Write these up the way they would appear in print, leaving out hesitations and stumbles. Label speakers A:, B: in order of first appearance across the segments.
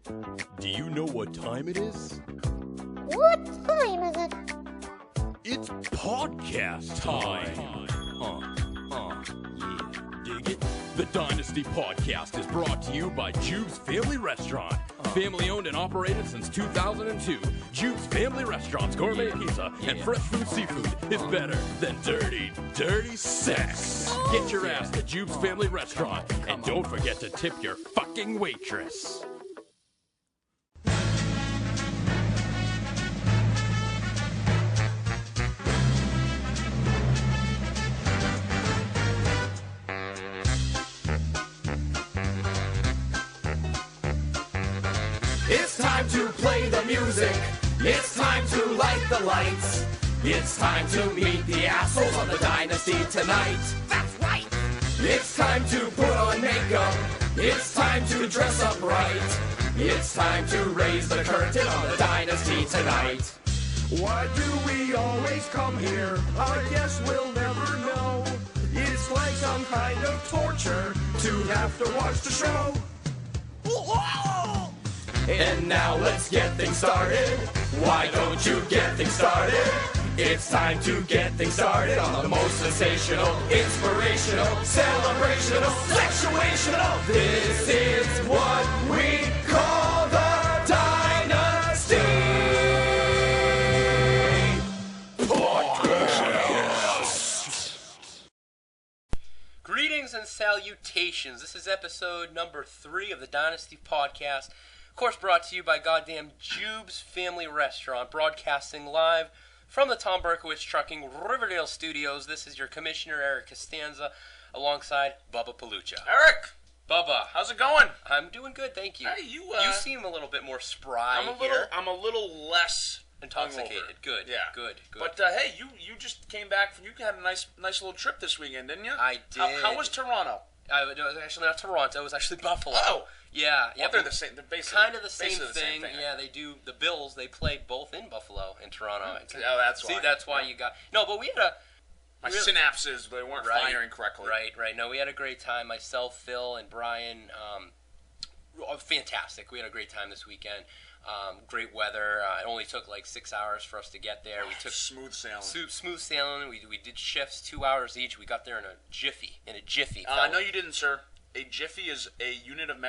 A: Do you know what time it is?
B: What time is it?
A: It's podcast time. Yeah, dig it? The Dynasty Podcast is brought to you by Jube's Family Restaurant. Family owned and operated since 2002. Jube's Family Restaurant's gourmet pizza and fresh food seafood is better than dirty, dirty sex. Get your ass to Jube's Family Restaurant and don't forget to tip your fucking waitress.
C: It's time to play the music. It's time to light the lights. It's time to meet the assholes on the Dynasty tonight. That's right. It's time to put on makeup. It's time to dress up right. It's time to raise the curtain on the Dynasty tonight. Why do we always come here? I guess we'll never know. It's like some kind of torture to have to watch the show. And now let's get things started. Why don't you get things started? It's time to get things started on the most sensational, inspirational, celebrational, sexuational. This is what we call the Dynasty Podcast.
D: Greetings and salutations. This is episode number 3 of the Dynasty Podcast. Of course, brought to you by goddamn Jube's Family Restaurant, broadcasting live from the Tom Berkowitz Trucking Riverdale Studios. This is your commissioner, Eric Costanza, alongside Bubba Palucha.
E: Eric!
D: Bubba.
E: How's it going?
D: I'm doing good, thank you.
E: Hey, you
D: seem a little bit more spry
E: I'm a little less
D: intoxicated.
E: hungover.
D: Good.
E: Yeah.
D: Good.
E: But hey, you just came back from, you had a nice little trip this weekend, didn't you?
D: I did.
E: How was Toronto?
D: It was actually not Toronto. It was actually Buffalo.
E: Oh.
D: Yeah.
E: Well, they're the same. They're basically
D: kind of the same thing. Yeah, they do. The Bills, they play both in Buffalo and Toronto.
E: Oh, that's why.
D: See, that's why you got. No, but we had a.
E: My synapses, they weren't firing correctly.
D: Right. No, we had a great time. Myself, Phil, and Brian. Fantastic. We had a great time this weekend. Great weather. It only took like 6 hours for us to get there. We took
E: smooth sailing.
D: Smooth sailing. We did shifts 2 hours each. We got there in a jiffy.
E: No, you didn't, sir. A jiffy is a unit of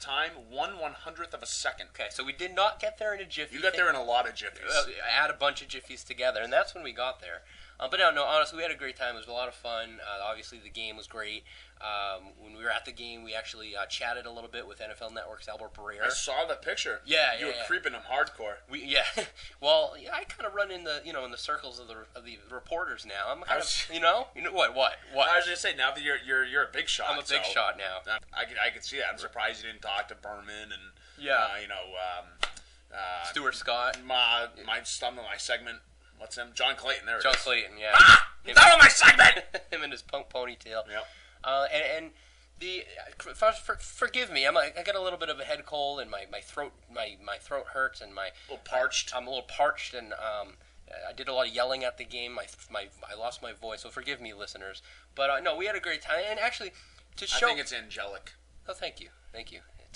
E: time, 1/100th of a second.
D: Okay, so we did not get there in a jiffy.
E: You got there in a lot of jiffies.
D: Add a bunch of jiffies together, and that's when we got there. But no, honestly, we had a great time. It was a lot of fun. Obviously, the game was great. When we were at the game, we actually chatted a little bit with NFL Network's Albert Barrera.
E: I saw the picture.
D: Yeah,
E: you were creeping him hardcore.
D: Well, I kind of run in the in the circles of the reporters now. I'm kind of what?
E: I was gonna say, now that you're a big shot.
D: I'm a big shot now.
E: I could see that. I'm surprised you didn't talk to Berman and
D: Stuart Scott.
E: My segment. What's him? John Clayton. There.
D: John Clayton. Yeah.
E: That was my segment.
D: Him and his punk ponytail.
E: Yep.
D: And the forgive me. I got a little bit of a head cold and my throat hurts and
E: a little parched.
D: I'm a little parched and I did a lot of yelling at the game. I lost my voice, so forgive me, listeners. But no, we had a great time. And actually, I
E: think it's angelic.
D: Oh, thank you.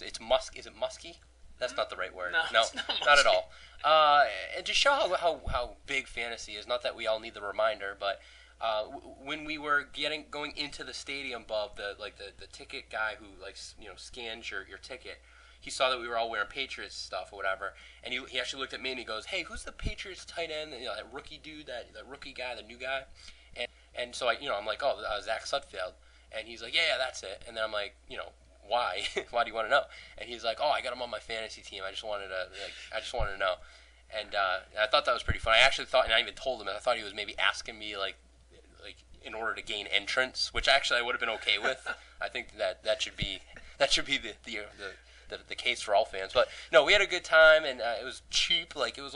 D: It's musk. Is it musky? That's not the right word.
E: No, it's
D: not at all. And to show how big fantasy is, not that we all need the reminder, but when we were going into the stadium, Bub, the ticket guy who scans your ticket, he saw that we were all wearing Patriots stuff or whatever, and he actually looked at me and he goes, "Hey, who's the Patriots tight end? That rookie dude, that rookie guy, the new guy." And so I'm like, "Oh, Zach Sudfeld," and he's like, "Yeah, that's it." And then I'm like, why? Why do you want to know? And he's like, "Oh, I got him on my fantasy team. I just wanted to know." And I thought that was pretty fun. I actually thought, and I even told him, I thought he was maybe asking me like in order to gain entrance, which actually I would have been okay with. I think that should be the case for all fans. But no, we had a good time, and it was cheap. Like it was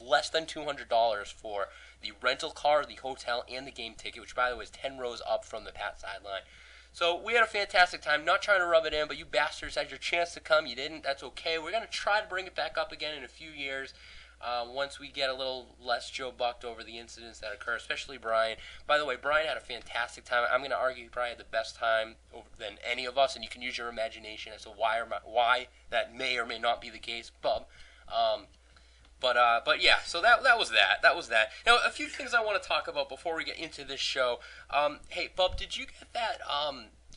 D: less than $200 for the rental car, the hotel, and the game ticket, which by the way is 10 rows up from the Pat sideline. So we had a fantastic time. Not trying to rub it in, but you bastards had your chance to come. You didn't. That's okay. We're going to try to bring it back up again in a few years. once we get a little less Joe Bucked over the incidents that occur, especially Brian. By the way, Brian had a fantastic time. I'm going to argue he probably had the best time than any of us, and you can use your imagination as to why that may or may not be the case, Bub. But yeah, so that was that. That was that. Now, a few things I want to talk about before we get into this show. Hey, Bub, did you get that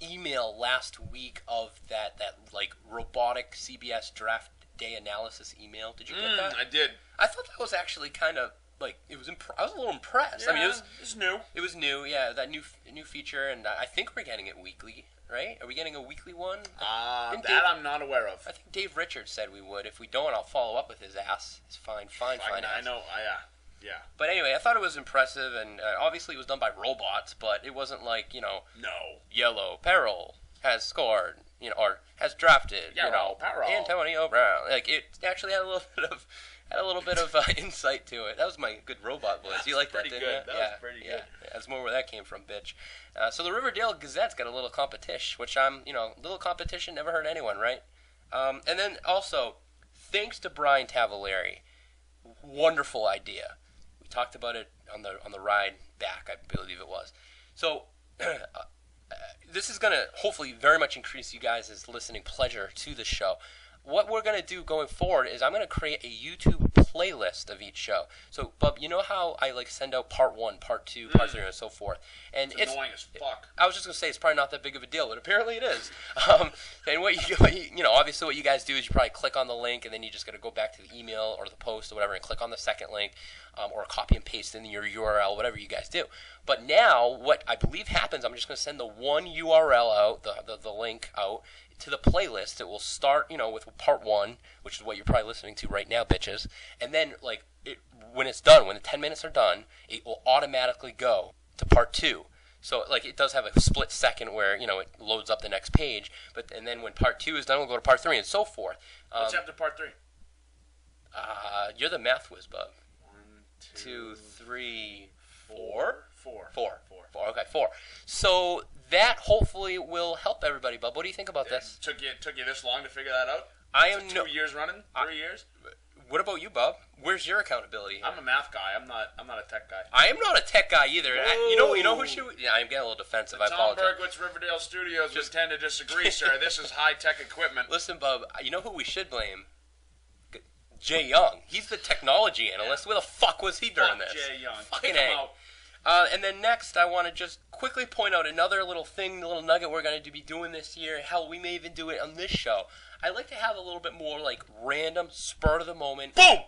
D: email last week of that like robotic CBS draft day analysis email? Did you get that?
E: I did.
D: I thought that was actually kind of like I was a little impressed.
E: Yeah,
D: I mean,
E: it was new.
D: It was new, yeah. That new feature, and I think we're getting it weekly, right? Are we getting a weekly one?
E: I'm not aware of.
D: I think Dave Richards said we would. If we don't, I'll follow up with his ass. It's fine.
E: I know. Yeah.
D: But anyway, I thought it was impressive, and obviously it was done by robots, but it wasn't like, Yellow Peril has scored, or has drafted,
E: Yellow Peril.
D: Antonio Brown. Like, it actually had a little bit of insight to it. That was my good robot voice. You like that, didn't you?
E: That was pretty good.
D: Yeah, that's more where that came from, bitch. So the Riverdale Gazette's got a little competition, which little competition, never hurt anyone, right? And then also, thanks to Brian Tavolieri, wonderful idea. We talked about it on the ride back, I believe it was. So this is going to hopefully very much increase you guys' listening pleasure to the show. What we're going to do going forward is I'm going to create a YouTube playlist of each show. So, Bub, you know how I send out part 1, part 2, part 3, and so forth? And
E: it's annoying as fuck.
D: I was just going to say it's probably not that big of a deal, but apparently it is. And what obviously what you guys do is you probably click on the link, and then you just got to go back to the email or the post or whatever and click on the second link, or copy and paste in your URL, whatever you guys do. But now what I believe happens, I'm just going to send the one URL out, the link out, to the playlist. It will start, with part 1, which is what you're probably listening to right now, bitches. And then, when it's done, when the 10 minutes are done, it will automatically go to part 2. So, it does have a split second where, it loads up the next page. And then when part 2 is done, we'll go to part 3 and so forth.
E: What's after part 3?
D: You're the math whiz, Bub.
E: 1,
D: 2, 3, 4?
E: 4.
D: Okay, 4. So that hopefully will help everybody, Bub. What do you think about this?
E: Took you this long to figure that out?
D: I am
E: 2 years running? 3 years?
D: What about you, Bub? Where's your accountability here?
E: I'm a math guy. I'm not a tech guy.
D: I am not a tech guy either. You know who should? Yeah, I'm getting a little defensive. I apologize.
E: Tom Bergwitz, Riverdale Studios would tend to disagree, sir. This is high tech equipment.
D: Listen, Bub. You know who we should blame? Jay Young. He's the technology analyst. Where the fuck was he during this?
E: Jay Young.
D: Fucking
E: Kick him
D: A.
E: out.
D: And then next, I want to just quickly point out another little nugget we're going to be doing this year. Hell, we may even do it on this show. I like to have a little bit more random, spur of the moment, boom,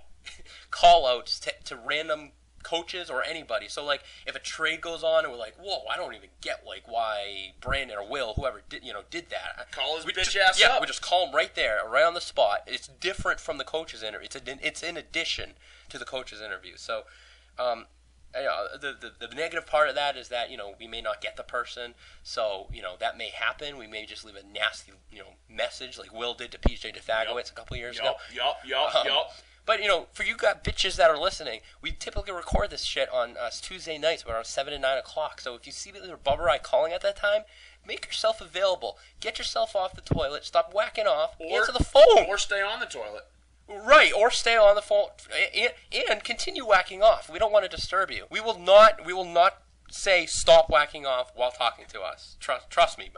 D: call outs to random coaches or anybody. So if a trade goes on and we're like, whoa, I don't even get why Brandon or Will, whoever did that.
E: Call his bitch ass up.
D: Yeah, we just call him right there, right on the spot. It's different from the coach's interview. It's in addition to the coach's interview. So, the negative part of that is that we may not get the person, so that may happen. We may just leave a nasty message like Will did to PJ DeFagowitz a couple years ago.
E: Yup.
D: But for you guys bitches that are listening, we typically record this shit on Tuesday nights around 7 and 9 o'clock. So if you see the Bubba Eye calling at that time, make yourself available. Get yourself off the toilet. Stop whacking off. Answer the phone.
E: Or stay on the toilet.
D: Right, or stay on the phone and continue whacking off. We don't want to disturb you. We will not say stop whacking off while talking to us. Trust me.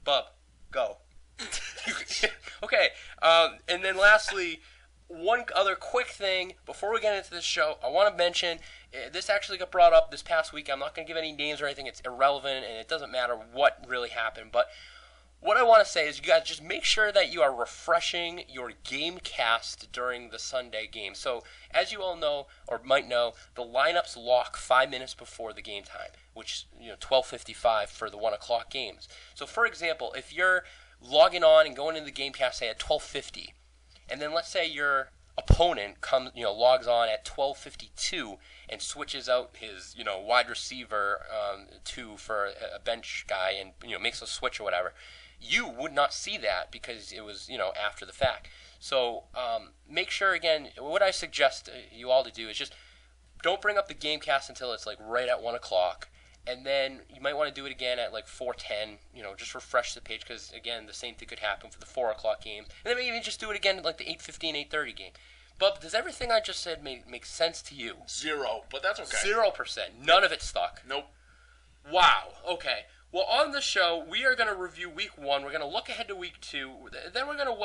D: Bub, go. Okay, and then lastly, one other quick thing before we get into this show, I want to mention this actually got brought up this past week. I'm not going to give any names or anything. It's irrelevant, and it doesn't matter what really happened, but what I want to say is you guys just make sure that you are refreshing your game cast during the Sunday game. So, as you all know, or might know, the lineups lock 5 minutes before the game time, which, 12:55 for the 1 o'clock games. So, for example, if you're logging on and going into the game cast, say, at 12:50, and then let's say your opponent logs on at 12:52 and switches out his, wide receiver for a bench guy and, makes a switch or whatever, you would not see that because it was, after the fact. So make sure, again, what I suggest you all to do is just don't bring up the game cast until it's right at 1 o'clock. And then you might want to do it again at 4:10, just refresh the page because, again, the same thing could happen for the 4 o'clock game. And then maybe even just do it again at the 8:15, 8:30 game. But does everything I just said make sense to you?
E: 0, but that's okay.
D: 0%. None of it stuck.
E: Nope.
D: Wow. Okay. Well, on the show, we are going to review Week 1. We're going to look ahead to Week 2. Then we're going to